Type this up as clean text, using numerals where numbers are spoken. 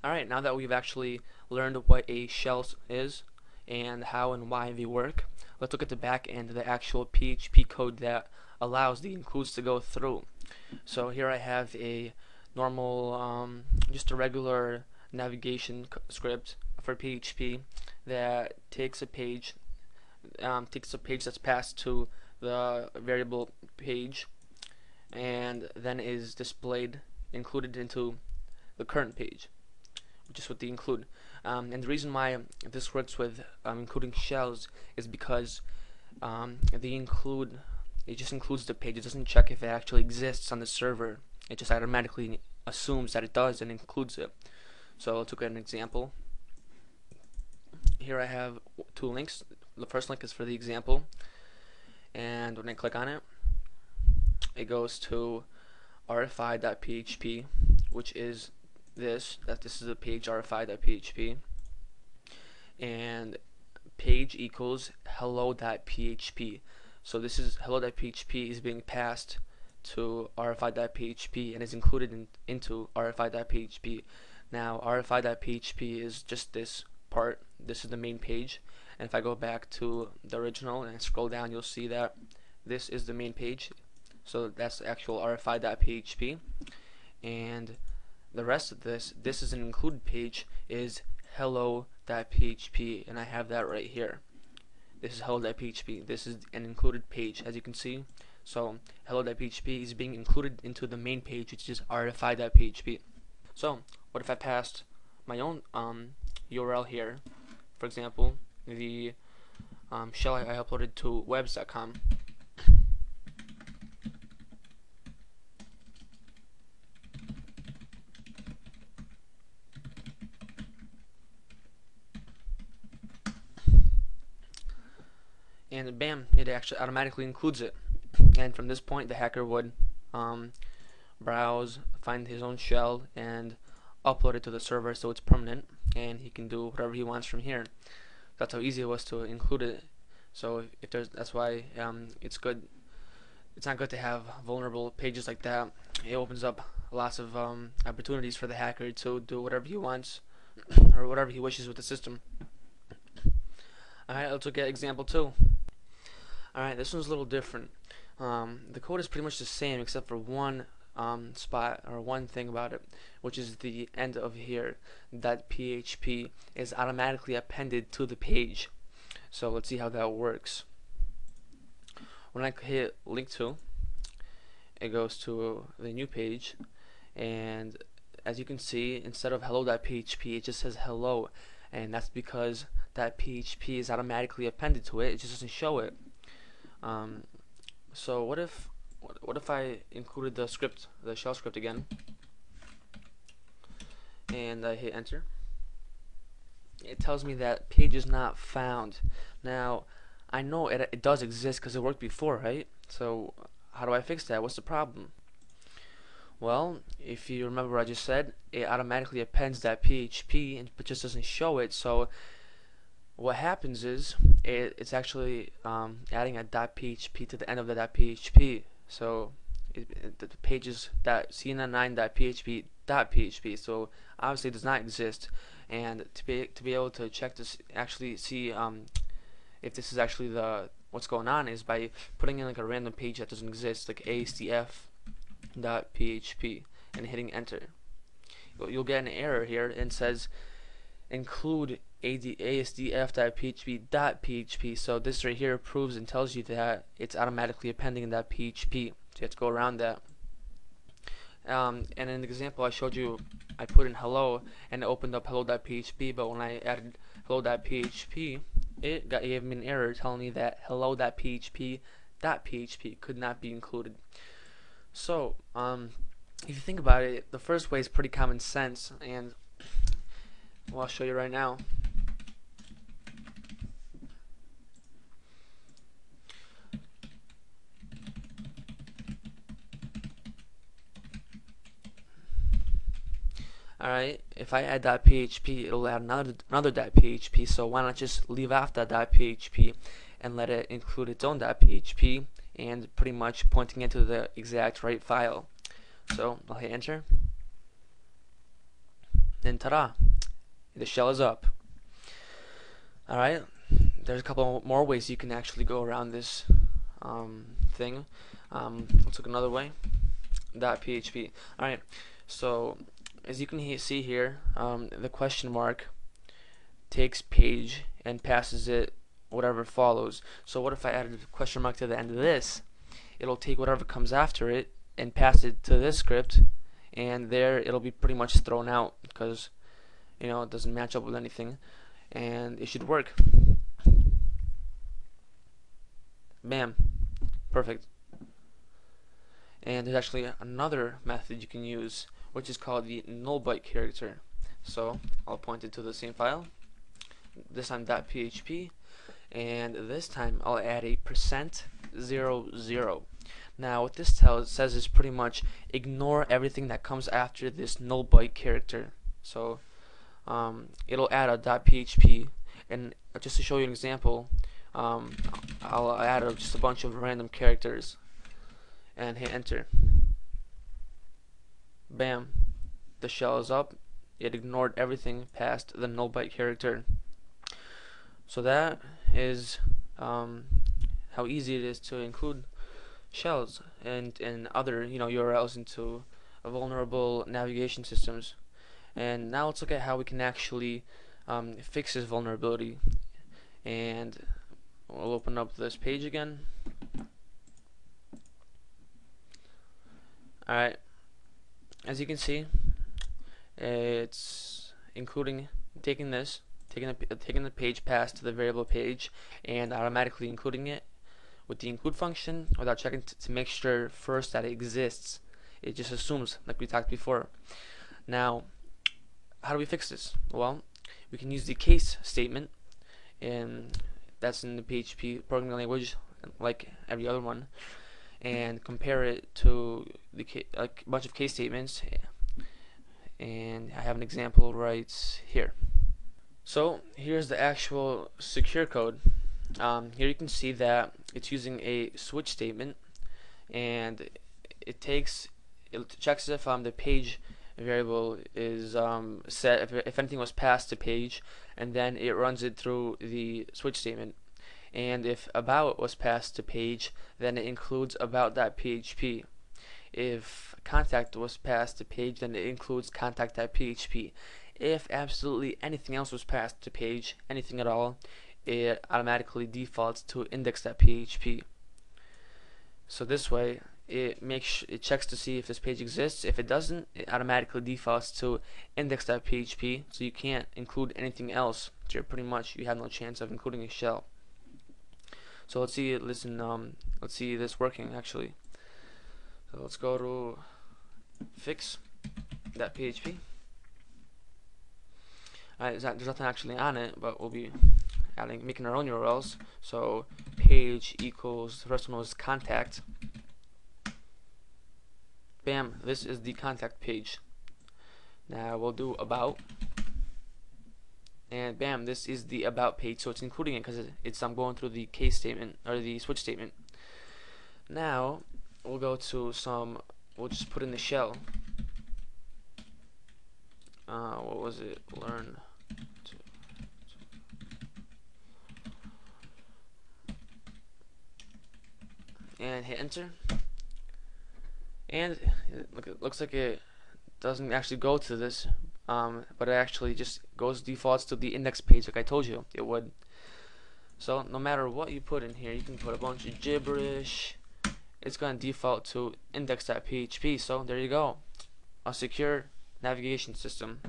Alright, now that we've actually learned what a shell is and how and why they work, let's look at the back end of the actual PHP code that allows the includes to go through. So here I have a normal, just a regular navigation script for PHP that takes a page that's passed to the variable page and then is displayed included into the current page, which is what they include. And the reason why this works with including shells is because they include, it just includes the page. It doesn't check if it actually exists on the server. It just automatically assumes that it does and includes it. So let's look at an example. Here I have two links. The first link is for the example, and when I click on it, it goes to rfi.php, which is this is the page rfi.php, and page equals hello.php. So this is hello.php is being passed to rfi.php and is included into rfi.php. Now rfi.php is just this part. This is the main page, and if I go back to the original and I scroll down, you'll see that this is the main page. So that's the actual rfi.php, and the rest of this is an included page, is hello.php, and I have that right here. This is hello.php. This is an included page, as you can see. So hello.php is being included into the main page, which is rfi.php. So what if I passed my own URL here? For example, the shell I uploaded to webs.com. And bam, it actually automatically includes it. And from this point, the hacker would browse, find his own shell, and upload it to the server so it's permanent, and he can do whatever he wants from here. That's how easy it was to include it. So if there's, that's why it's good. It's not good to have vulnerable pages like that. It opens up lots of opportunities for the hacker to do whatever he wants or whatever he wishes with the system. Alright, let's look at example 2. Alright, this one's a little different. The code is pretty much the same except for one spot or one thing about it, which is the end of here. That PHP is automatically appended to the page. So let's see how that works. When I hit link to, it goes to the new page, and as you can see, instead of hello.php, it just says hello, and that's because that PHP is automatically appended to it. It just doesn't show it. So what if I included the script, the shell script again, and I hit enter? It tells me that page is not found. Now I know it does exist because it worked before, right? So how do I fix that? What's the problem? Well, if you remember what I just said, it automatically appends that PHP but just doesn't show it. So what happens is it's actually adding a .php to the end of the .php. So the page is cnn9.php.php. So obviously it does not exist. And to be able to check this, actually see if this is actually what's going on, is by putting in like a random page that doesn't exist, like asdf.php, and hitting enter. You'll get an error here and says include asdf.php.php. So this right here proves and tells you that it's automatically appending in that PHP. So you have to go around that. And in the example I showed you, I put in hello and it opened up hello.php, but when I added hello.php, it gave me an error telling me that hello.php.php could not be included. So if you think about it, the first way is pretty common sense, and well, I'll show you right now. Alright, if I add .php, it'll add another .php, so why not just leave off that .php and let it include its own .php, and pretty much pointing into the exact right file. So I'll hit enter, then ta-da, the shell is up. Alright, there's a couple more ways you can actually go around this thing. Let's look another way. .php. Alright, so as you can see here, the question mark takes page and passes it whatever follows. So what if I added a question mark to the end of this? It'll take whatever comes after it and pass it to this script, and there it'll be pretty much thrown out because it doesn't match up with anything, and it should work. Bam, perfect. And there's actually another method you can use, which is called the null byte character. So I'll point it to the same file, this time .php, and this time I'll add a %00. Now what this says is pretty much ignore everything that comes after this null byte character. So it'll add a .php, and just to show you an example, I'll add just a bunch of random characters and hit enter. Bam, the shell is up. It ignored everything past the null byte character. So that is how easy it is to include shells and other URLs into vulnerable navigation systems. And now let's look at how we can actually fix this vulnerability. And we'll open up this page again. Alright, as you can see, it's taking the page past to the variable page and automatically including it with the include function without checking to make sure first that it exists. It just assumes, like we talked before. Now, how do we fix this? Well, we can use the case statement, and that's in the PHP programming language like every other one, and compare it to the a bunch of case statements, and I have an example right here. So here's the actual secure code. Here you can see that it's using a switch statement, and it checks if the page variable is set, if anything was passed to page, and then it runs it through the switch statement. And if about was passed to page, then it includes about.php. If contact was passed to page, then it includes contact.php. If absolutely anything else was passed to page, anything at all, it automatically defaults to index.php. So this way, it checks to see if this page exists. If it doesn't, it automatically defaults to index.php. So you can't include anything else. So you have no chance of including a shell. So let's see this working actually. So let's go to fix.php. There's nothing actually on it, but we'll be making our own URLs. So page equals, the first one was contact. Bam, this is the contact page. Now we'll do about, and bam, this is the about page. So it's including it because I'm going through the case statement or the switch statement. Now we'll go to we'll just put in the shell. What was it? Learn. And hit enter. And it looks like it doesn't actually go to this, but it actually just defaults to the index page like I told you it would. So no matter what you put in here, you can put a bunch of gibberish, it's going to default to index.php. So there you go, a secure navigation system.